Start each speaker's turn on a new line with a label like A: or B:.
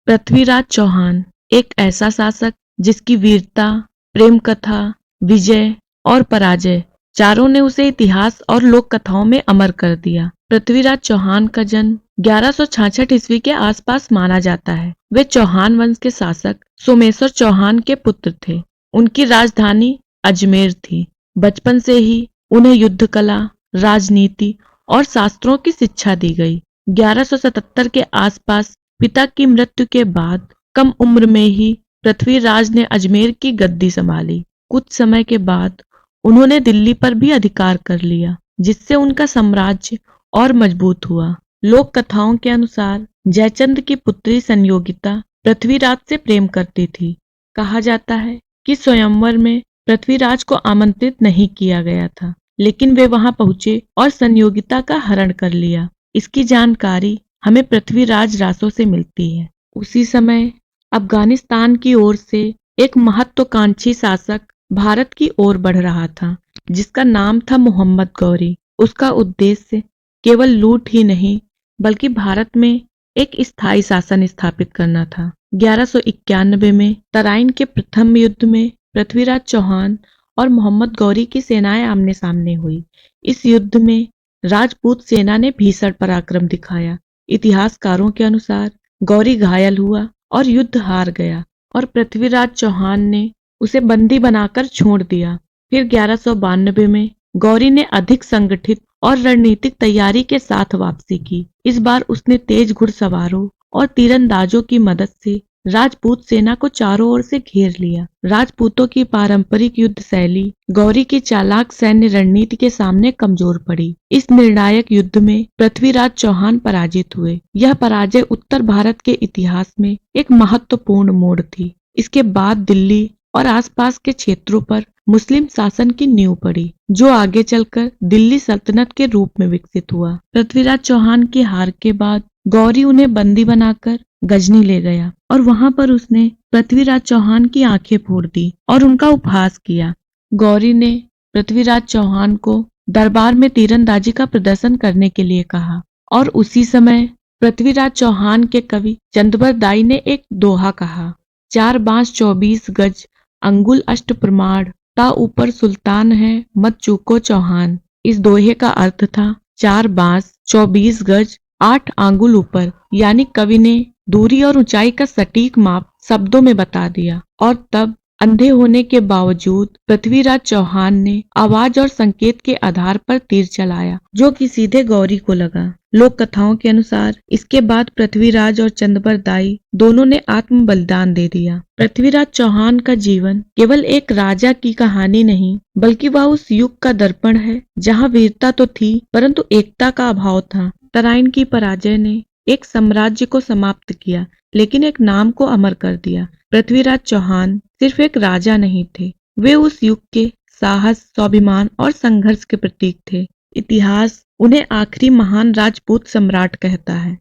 A: पृथ्वीराज चौहान एक ऐसा शासक जिसकी वीरता, प्रेम कथा, विजय और पराजय चारों ने उसे इतिहास और लोक कथाओं में अमर कर दिया। पृथ्वीराज चौहान का जन्म 1166 ईस्वी के आसपास माना जाता है। वे चौहान वंश के शासक सोमेश्वर चौहान के पुत्र थे। उनकी राजधानी अजमेर थी। बचपन से ही उन्हें युद्ध कला, राजनीति और शास्त्रों की शिक्षा दी गई। 1177 के आसपास पिता की मृत्यु के बाद कम उम्र में ही पृथ्वीराज ने अजमेर की गद्दी संभाली। कुछ समय के बाद उन्होंने दिल्ली पर भी अधिकार कर लिया, जिससे उनका साम्राज्य और मजबूत हुआ। लोक कथाओं के अनुसार जयचंद की पुत्री संयोगिता पृथ्वीराज से प्रेम करती थी। कहा जाता है कि स्वयंवर में पृथ्वीराज को आमंत्रित नहीं किया गया था, लेकिन वे वहां पहुंचे और संयोगिता का हरण कर लिया। इसकी जानकारी हमें पृथ्वीराज रासों से मिलती है। उसी समय अफगानिस्तान की ओर से एक महत्वाकांक्षी शासक भारत की ओर बढ़ रहा था, जिसका नाम था मोहम्मद गौरी। उसका उद्देश्य केवल लूट ही नहीं, बल्कि भारत में एक स्थायी शासन स्थापित करना था। 1191 में तराइन के प्रथम युद्ध में पृथ्वीराज चौहान और मोहम्मद गौरी की सेनाएं आमने सामने हुई। इस युद्ध में राजपूत सेना ने भीषण पराक्रम दिखाया। इतिहासकारों के अनुसार गौरी घायल हुआ और युद्ध हार गया और पृथ्वीराज चौहान ने उसे बंदी बनाकर छोड़ दिया। फिर 1192 में गौरी ने अधिक संगठित और रणनीतिक तैयारी के साथ वापसी की। इस बार उसने तेज घुड़सवारों और तीरंदाजों की मदद से राजपूत सेना को चारों ओर से घेर लिया। राजपूतों की पारंपरिक युद्ध शैली गौरी की चालाक सैन्य रणनीति के सामने कमजोर पड़ी। इस निर्णायक युद्ध में पृथ्वीराज चौहान पराजित हुए। यह पराजय उत्तर भारत के इतिहास में एक महत्वपूर्ण मोड़ थी। इसके बाद दिल्ली और आसपास के क्षेत्रों पर मुस्लिम शासन की नींव पड़ी, जो आगे चलकर दिल्ली सल्तनत के रूप में विकसित हुआ। पृथ्वीराज चौहान की हार के बाद गौरी उन्हें बंदी बनाकर गजनी ले गया और वहां पर उसने पृथ्वीराज चौहान की आंखें फोड़ दी और उनका उपहास किया। गौरी ने पृथ्वीराज चौहान को दरबार में तीरंदाजी का प्रदर्शन करने के लिए कहा और उसी समय पृथ्वीराज चौहान के कवि चंदबर दाई ने एक दोहा कहा, 4 बांस 24 गज अंगुल अष्ट प्रमाण, ता ऊपर सुल्तान है मत चूको चौहान। इस दोहे का अर्थ था 4 बांस 24 गज 8 आंगुल ऊपर, यानी कवि ने दूरी और ऊंचाई का सटीक माप शब्दों में बता दिया। और तब अंधे होने के बावजूद पृथ्वीराज चौहान ने आवाज और संकेत के आधार पर तीर चलाया, जो कि सीधे गौरी को लगा। लोक कथाओं के अनुसार इसके बाद पृथ्वीराज और चंदबर दाई दोनों ने आत्म बलिदान दे दिया। पृथ्वीराज चौहान का जीवन केवल एक राजा की कहानी नहीं, बल्कि वह उस युग का दर्पण है जहां वीरता तो थी, परंतु एकता का अभाव था। तराइन की पराजय ने एक साम्राज्य को समाप्त किया, लेकिन एक नाम को अमर कर दिया। पृथ्वीराज चौहान सिर्फ एक राजा नहीं थे, वे उस युग के साहस, स्वाभिमान और संघर्ष के प्रतीक थे। इतिहास उन्हें आखिरी महान राजपूत सम्राट कहता है।